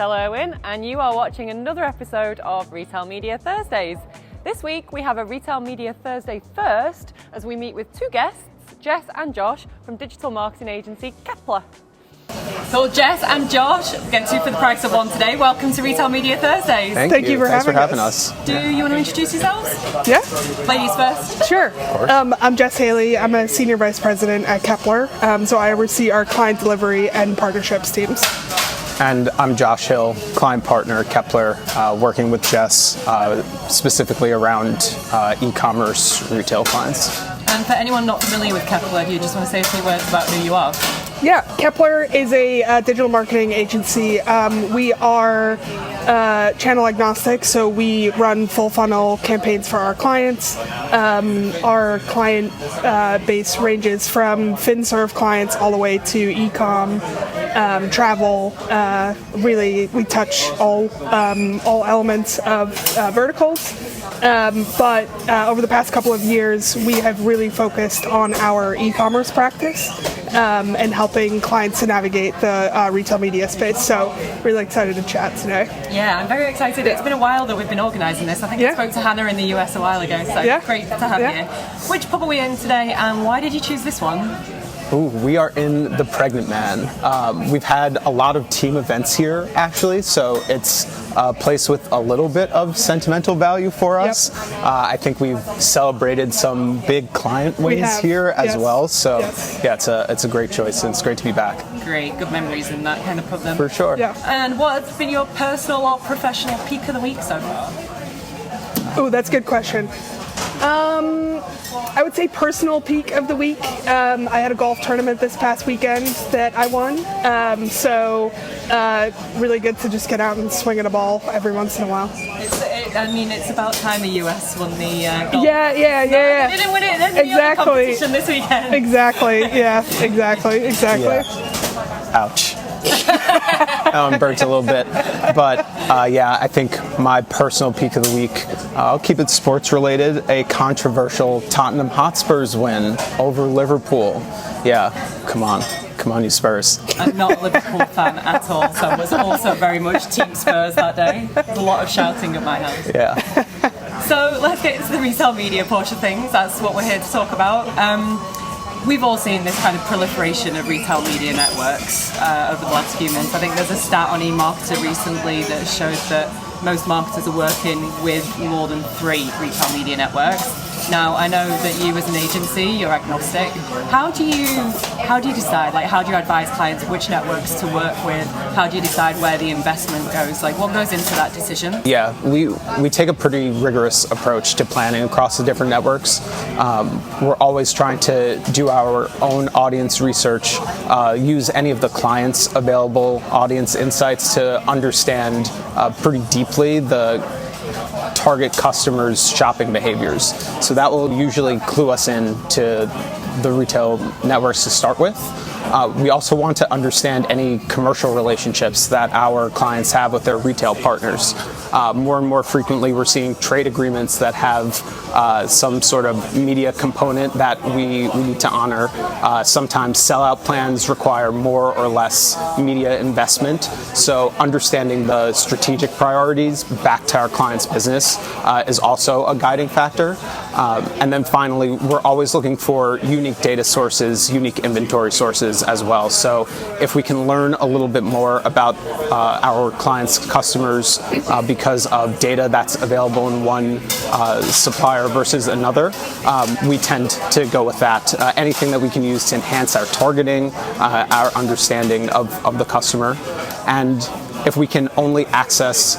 Chantel Irwin, and you are watching another episode of Retail Media Thursdays. This week we have a Retail Media Thursday first as we meet with two guests, Jess and Josh from digital marketing agency Kepler. So Jess and Josh, get two for the price of one today. Welcome to Retail Media Thursdays. Thank you for having us. Do you want to introduce yourselves? Yeah. Ladies first. Sure. I'm Jess Haley. I'm a Senior Vice President at Kepler. So I oversee our client delivery and partnerships teams. And I'm Josh Hill, client partner at Kepler, working with Jess specifically around e-commerce retail clients. And for anyone not familiar with Kepler, do you just want to say a few words about who you are? Yeah, Kepler is a digital marketing agency. We are channel agnostic, so we run full funnel campaigns for our clients. Our client base ranges from FinServe clients all the way to e-com, travel. Really, we touch all elements of verticals. But over the past couple of years, we have really focused on our e-commerce practice and helping clients to navigate the retail media space. So really excited to chat today. Yeah, I'm very excited. It's been a while that we've been organising this. I think I spoke to Hannah in the US a while ago, so great to have you. Which pub are we in today, and why did you choose this one? Ooh, we are in the Pregnant Man. We've had a lot of team events here, actually, so it's a place with a little bit of sentimental value for us. I think we've celebrated some big client wins here as well, so yeah, it's a great choice, and it's great to be back. Great, good memories in that kind of pub then. For sure. Yeah. And what's been your personal or professional peak of the week so far? Oh, that's a good question. I would say personal peak of the week. I had a golf tournament this past weekend that I won. So really good to just get out and swing at a ball every once in a while. It's about time the US won the golf. Yeah. They didn't win it. The competition this weekend. Exactly. Exactly. Yeah. Ouch. I'm burnt a little bit, but I think my personal peak of the week, I'll keep it sports related, a controversial Tottenham Hotspurs win over Liverpool. Yeah, come on you Spurs. I'm not a Liverpool fan at all, so I was also very much Team Spurs that day. There's a lot of shouting at my house. Yeah. So let's get into the retail media portion of things. That's what we're here to talk about. We've all seen this kind of proliferation of retail media networks over the last few months. I think there's a stat on eMarketer recently that shows that most marketers are working with more than 3 retail media networks. Now, I know that you as an agency, you're agnostic. How do you decide? Like, how do you advise clients which networks to work with? How do you decide where the investment goes? Like, what goes into that decision? Yeah, we take a pretty rigorous approach to planning across the different networks. We're always trying to do our own audience research, use any of the clients' available audience insights to understand pretty deeply the target customers' shopping behaviors. So that will usually clue us in to the retail networks to start with. We also want to understand any commercial relationships that our clients have with their retail partners. More and more frequently, we're seeing trade agreements that have some sort of media component that we need to honor. Sometimes sellout plans require more or less media investment. So understanding the strategic priorities back to our client's business is also a guiding factor. And then finally, we're always looking for unique data sources, unique inventory sources as well. So if we can learn a little bit more about our clients' customers because of data that's available in one supplier versus another, we tend to go with that. Anything that we can use to enhance our targeting, our understanding of the customer. And if we can only access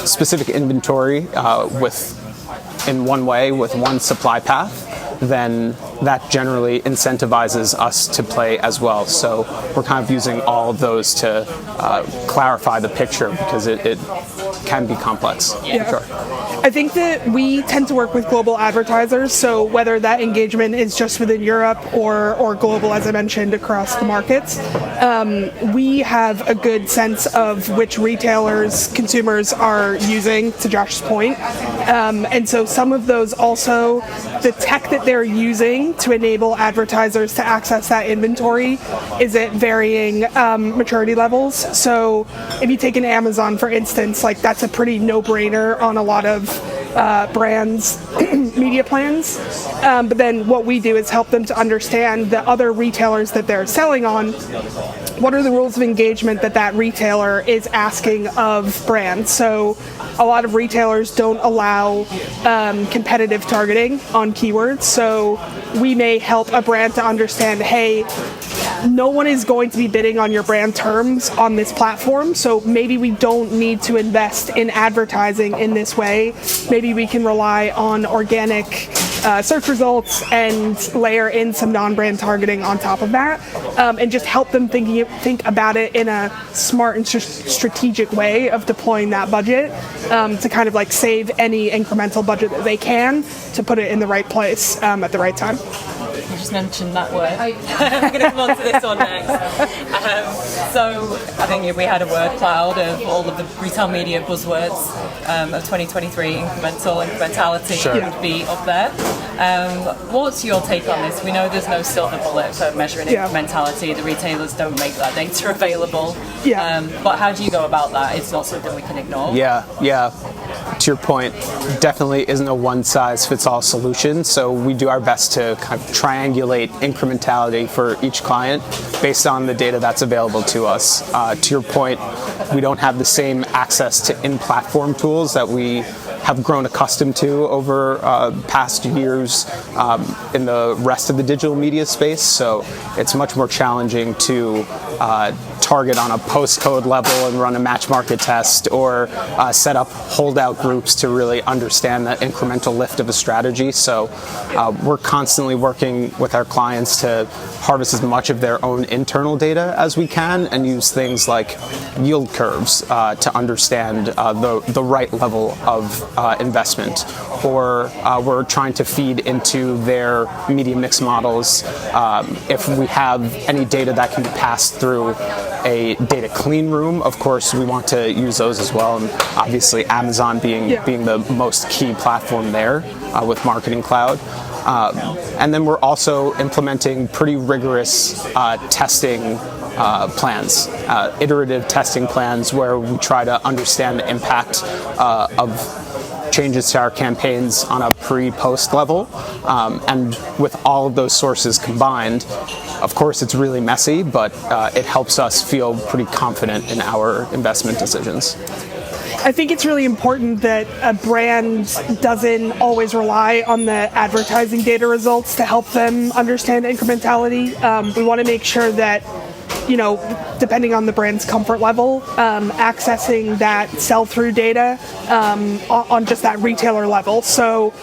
specific inventory in one way with one supply path, then that generally incentivizes us to play as well. So we're kind of using all of those to clarify the picture, because it can be complex. Yeah. For sure. I think that we tend to work with global advertisers, so whether that engagement is just within Europe or global, as I mentioned, across the markets, we have a good sense of which retailers consumers are using, to Josh's point. And so some of those also, the tech that they're using to enable advertisers to access that inventory is at varying maturity levels. So if you take an Amazon, for instance, like that's a pretty no-brainer on a lot of brands' media plans. But then what we do is help them to understand the other retailers that they're selling on. What are the rules of engagement that retailer is asking of brands? So a lot of retailers don't allow competitive targeting on keywords. So we may help a brand to understand, hey, no one is going to be bidding on your brand terms on this platform, so maybe we don't need to invest in advertising in this way. Maybe we can rely on organic search results and layer in some non-brand targeting on top of that, and just help them think about it in a smart and strategic way of deploying that budget, to kind of like save any incremental budget that they can to put it in the right place at the right time. You just mentioned that word. I'm going to come on to this one next. So I think we had a word cloud of all of the retail media buzzwords of 2023. Incrementality Sure. would be up there. What's your take on this? We know there's no silver bullet for measuring incrementality. The retailers don't make that data available. But how do you go about that? It's not something we can ignore. Yeah. To your point, definitely isn't a one-size-fits-all solution. So we do our best to kind of triangulate incrementality for each client based on the data that's available to us. To your point, we don't have the same access to in-platform tools that we have grown accustomed to over past years in the rest of the digital media space. So it's much more challenging to target on a postcode level and run a match market test, or set up holdout groups to really understand that incremental lift of a strategy. So we're constantly working with our clients to harvest as much of their own internal data as we can and use things like yield curves to understand the right level of investment. Or we're trying to feed into their media mix models if we have any data that can be passed through a data clean room. Of course, we want to use those as well, and obviously Amazon being the most key platform there with Marketing Cloud. And then we're also implementing pretty rigorous testing plans, iterative testing plans, where we try to understand the impact of changes to our campaigns on a pre-post level. And with all of those sources combined, of course it's really messy, but it helps us feel pretty confident in our investment decisions. I think it's really important that a brand doesn't always rely on the advertising data results to help them understand incrementality. We want to make sure that, depending on the brand's comfort level, accessing that sell-through data on just that retailer level. So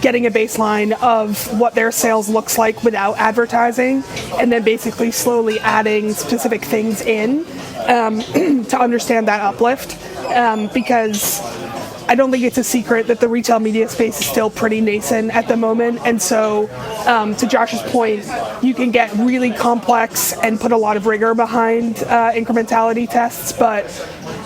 getting a baseline of what their sales looks like without advertising, and then basically slowly adding specific things in to understand that uplift. Because I don't think it's a secret that the retail media space is still pretty nascent at the moment, and so to Josh's point, you can get really complex and put a lot of rigor behind incrementality tests, but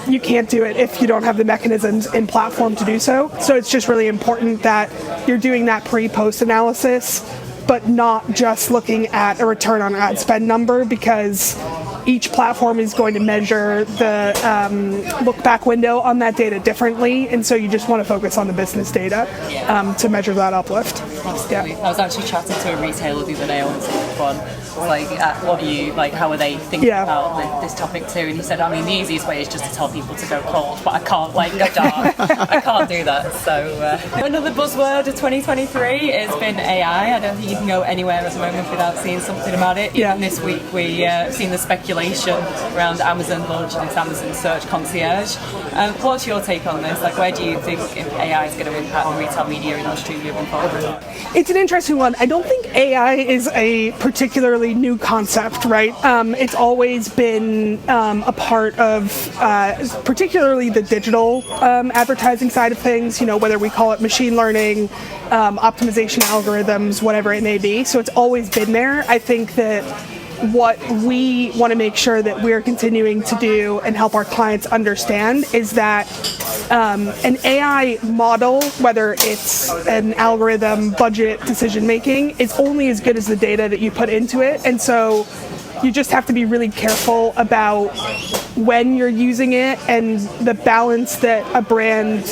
you can't do it if you don't have the mechanisms in platform to do so. So it's just really important that you're doing that pre-post analysis, but not just looking at a return on ad spend number, because each platform is going to measure the look-back window on that data differently, and so you just want to focus on the business data to measure that uplift. Absolutely. I was actually chatting to a retailer the other day on one. What are you how are they thinking about this topic too? And he said, I mean, the easiest way is just to tell people to go cold, but I can't go dark. I can't do that. So another buzzword of 2023 has been AI. I don't think you can go anywhere at the moment without seeing something about it. Even this week we've seen the speculation around Amazon launching its Amazon Search Concierge. What's your take on this? Where do you think AI is going to impact the retail media industry moving forward? It's an interesting one. I don't think AI is a particularly new concept, right? It's always been a part of particularly the digital advertising side of things, whether we call it machine learning, optimization algorithms, whatever it may be. So it's always been there. I think that what we want to make sure that we're continuing to do and help our clients understand is that an AI model, whether it's an algorithm, budget, decision making, is only as good as the data that you put into it. And so you just have to be really careful about when you're using it and the balance that a brand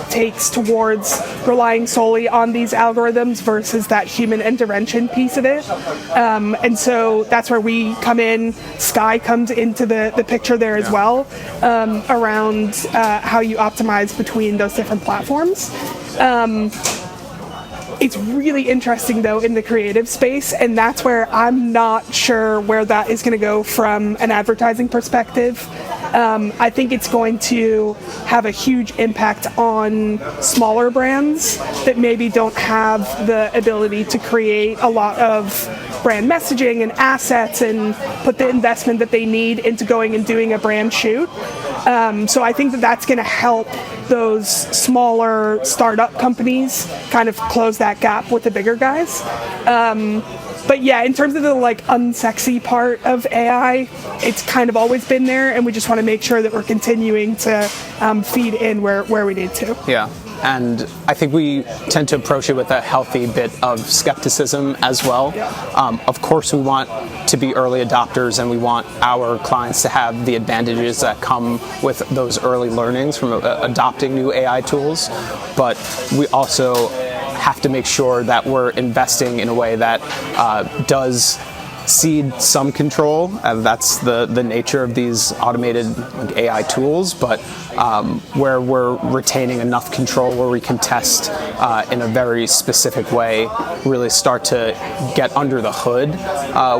takes towards relying solely on these algorithms versus that human intervention piece of it. And so that's where we come in. Sky comes into the picture there as well, around how you optimize between those different platforms. It's really interesting, though, in the creative space, and that's where I'm not sure where that is going to go from an advertising perspective. I think it's going to have a huge impact on smaller brands that maybe don't have the ability to create a lot of brand messaging and assets and put the investment that they need into going and doing a brand shoot. So I think that that's going to help those smaller startup companies kind of close that gap with the bigger guys. But yeah, in terms of the unsexy part of AI, it's kind of always been there, and we just want to make sure that we're continuing to feed in where we need to. Yeah. And I think we tend to approach it with a healthy bit of skepticism as well. Of course, we want to be early adopters, and we want our clients to have the advantages that come with those early learnings from adopting new AI tools. But we also have to make sure that we're investing in a way that does cede some control. That's the nature of these automated AI tools, but where we're retaining enough control where we can test in a very specific way, really start to get under the hood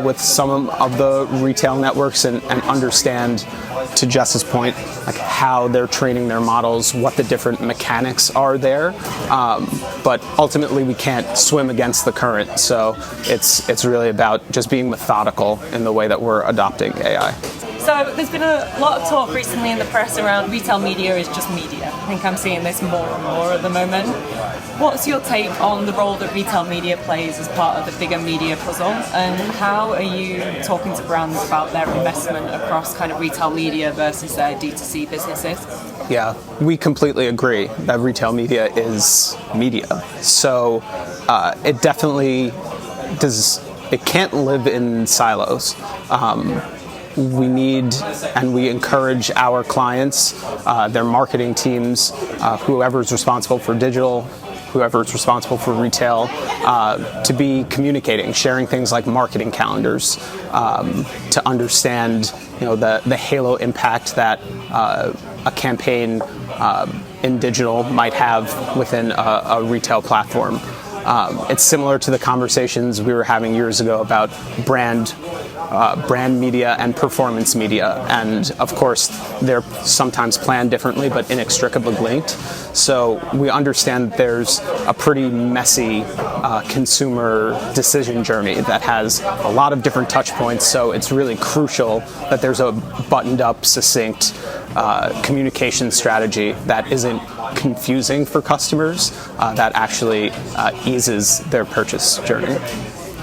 with some of the retail networks and understand, to Jess's point, how they're training their models, what the different mechanics are there. But ultimately, we can't swim against the current. So it's really about just being methodical in the way that we're adopting AI. So there's been a lot of talk recently in the press around retail media is just media. I think I'm seeing this more and more at the moment. What's your take on the role that retail media plays as part of the bigger media puzzle? And how are you talking to brands about their investment across kind of retail media versus their D2C businesses? Yeah, we completely agree that retail media is media. So it definitely does. It can't live in silos. We need and we encourage our clients, their marketing teams, whoever's responsible for digital, whoever's responsible for retail, to be communicating, sharing things like marketing calendars, to understand, the halo impact that a campaign in digital might have within a retail platform. It's similar to the conversations we were having years ago about brand media and performance media, and of course they're sometimes planned differently but inextricably linked. So we understand that there's a pretty messy consumer decision journey that has a lot of different touch points, so it's really crucial that there's a buttoned up, succinct communication strategy that isn't confusing for customers, that actually eases their purchase journey.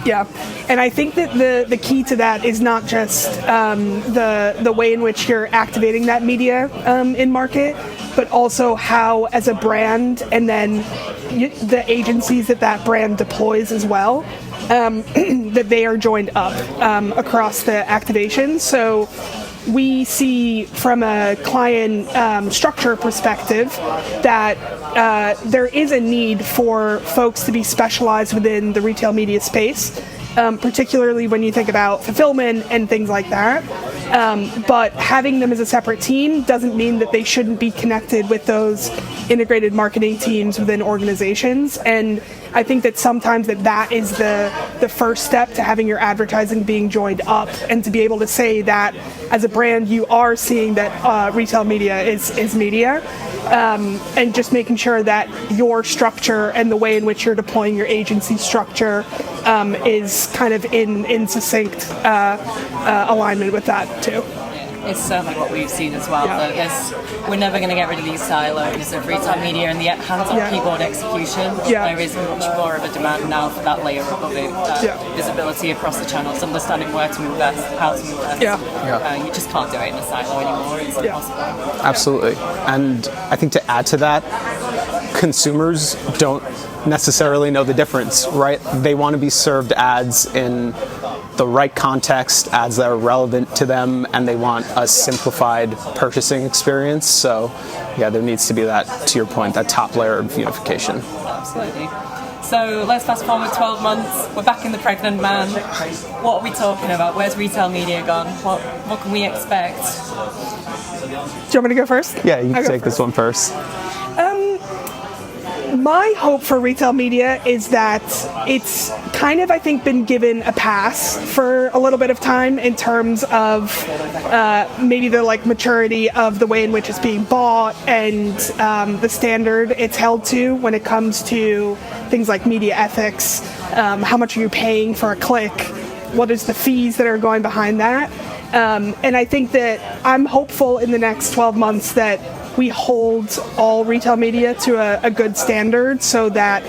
Yeah, and I think that the key to that is not just the way in which you're activating that media in market, but also how, as a brand, and then the agencies that brand deploys as well, that they are joined up across the activation. So we see from a client structure perspective that there is a need for folks to be specialized within the retail media space, particularly when you think about fulfillment and things like that. But having them as a separate team doesn't mean that they shouldn't be connected with those integrated marketing teams within organizations. And I think that sometimes that is the first step to having your advertising being joined up, and to be able to say that as a brand you are seeing that retail media is media, and just making sure that your structure and the way in which you're deploying your agency structure is kind of in succinct alignment with that too. It's certainly what we've seen as well. Yeah. That we're never going to get rid of these silos of retail media and the hands-on keyboard execution. Yeah. There is much more of a demand now for that layer above it, visibility across the channels, understanding where to invest, how to invest. You just can't do it in a silo anymore. It's impossible. Absolutely. And I think to add to that, consumers don't necessarily know the difference, right? They want to be served ads in the right context, ads that are relevant to them, and they want a simplified purchasing experience. So yeah, there needs to be that, to your point, that top layer of unification. Absolutely. So let's fast forward 12 months. We're back in the pregnant man. What are we talking about? Where's retail media gone? What can we expect? Do you want me to go first? Yeah, you can take this one first. My hope for retail media is that it's kind of, I think, been given a pass for a little bit of time in terms of maybe the maturity of the way in which it's being bought and the standard it's held to when it comes to things like media ethics. How much are you paying for a click? What is the fees that are going behind that? And I think that I'm hopeful in the next 12 months that we hold all retail media to a good standard, so that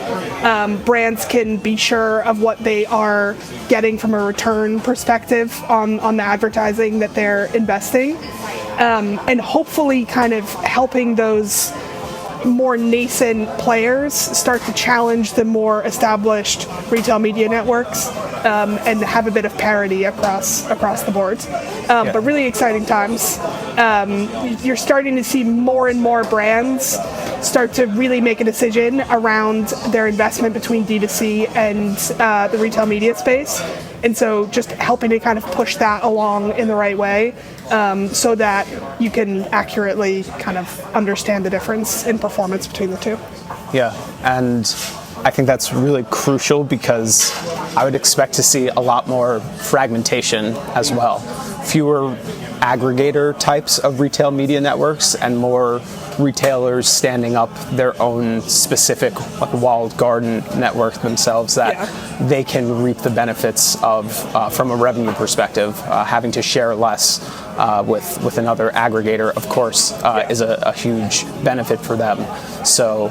brands can be sure of what they are getting from a return perspective on the advertising that they're investing, and hopefully kind of helping those more nascent players start to challenge the more established retail media networks, and have a bit of parity across the board. But really exciting times. You're starting to see more and more brands start to really make a decision around their investment between D2C and the retail media space. And so just helping to kind of push that along in the right way, so that you can accurately kind of understand the difference in performance between the two. Yeah, and I think that's really crucial, because I would expect to see a lot more fragmentation as well. Fewer aggregator types of retail media networks and more retailers standing up their own specific walled garden network themselves that they can reap the benefits of from a revenue perspective. Having to share less with another aggregator, of course, is a huge benefit for them. So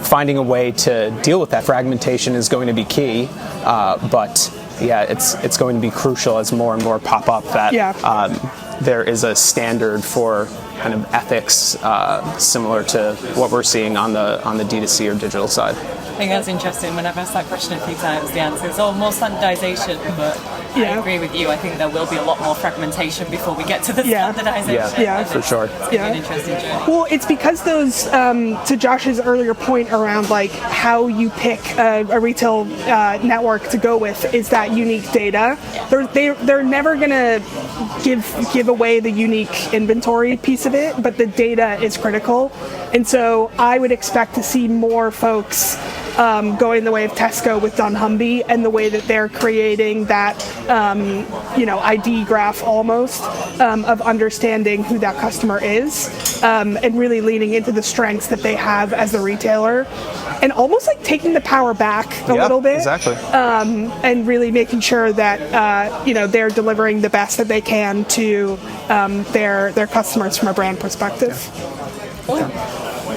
finding a way to deal with that fragmentation is going to be key, but yeah, it's going to be crucial as more and more pop up that there is a standard for kind of ethics similar to what we're seeing on the D2C or digital side. I think that's interesting. When I've asked that question a few times, the answer is more standardization, but I agree with you. I think there will be a lot more fragmentation before we get to the standardization. Yeah, for sure. It's going to be an interesting journey. Well, it's because those, to Josh's earlier point around how you pick a retail network to go with is that unique data. They're never going to give away the unique inventory piece of it, but the data is critical. And so I would expect to see more folks going the way of Tesco with dunnhumby, and the way that they're creating that ID graph almost of understanding who that customer is, and really leaning into the strengths that they have as the retailer, and almost taking the power back a little bit, exactly, and really making sure that they're delivering the best that they can to their customers from a brand perspective.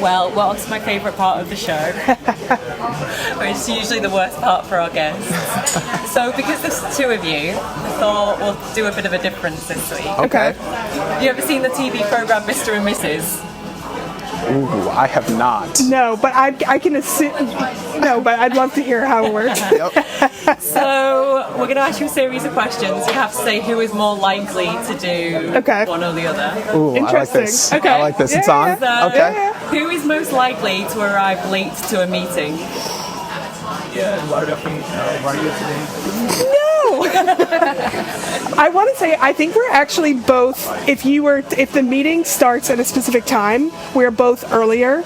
Well, on to my favourite part of the show, which is usually the worst part for our guests. So, because there's two of you, I thought we'll do a bit of a difference this week. Okay. Have you ever seen the TV programme Mr. and Mrs.? Ooh, I have not. No, but I can assume. No, but I'd love to hear how it works. So we're going to ask you a series of questions. You have to say who is more likely to do one or the other. Ooh, interesting. I like this. Okay. I like this. It's on. So, Okay. Who is most likely to arrive late to a meeting? No. I want to say I think we're actually both. If the meeting starts at a specific time, we're both earlier.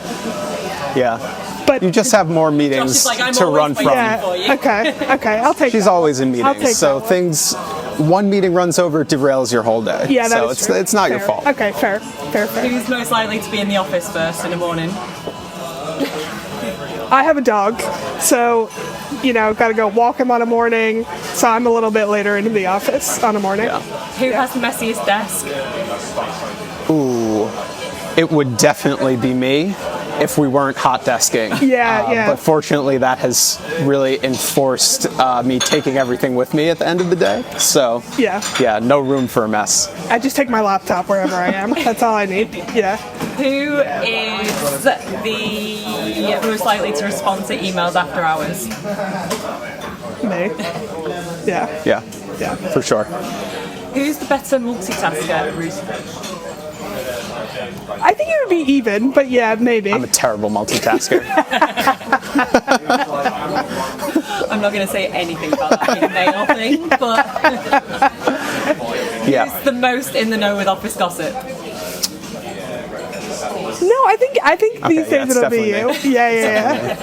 Yeah. But You just have more meetings is like, I'm to always run from. waiting. yeah. for you. Okay. I'll take. She's that. always in I'll take meetings, so that things. One meeting runs over, derails your whole day. Yeah, that so is true. it's not your Fair. fault. Okay, fair. Who's most likely to be in the office first in the morning? I have a dog, so got to go walk him on a morning. So I'm a little bit later into the office on a morning. Who has the messiest desk? Ooh, it would definitely be me if we weren't hot desking. Yeah. But fortunately, that has really enforced me taking everything with me at the end of the day. So Yeah. no room for a mess. I just take my laptop wherever I am. That's all I need. Yeah. Who is the most likely to respond to emails after hours? Me. Yeah. Yeah, for sure. Who's the better multitasker, Ruth? I think it would be even, but yeah, maybe. I'm a terrible multitasker. I'm not going to say anything about that male thing, but Yeah. who's the most in the know with office gossip? No, I think these Okay, yeah, days it's it'll be you. definitely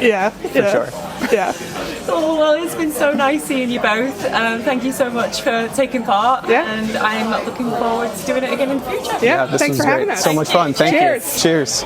Yeah. For sure. Yeah. Oh, well, it's been so nice seeing you both. Thank you so much for taking part, Yeah. and I'm looking forward to doing it again in the future. Yeah. This Thanks was for having great. us. So much fun. Thank Cheers. you. Cheers.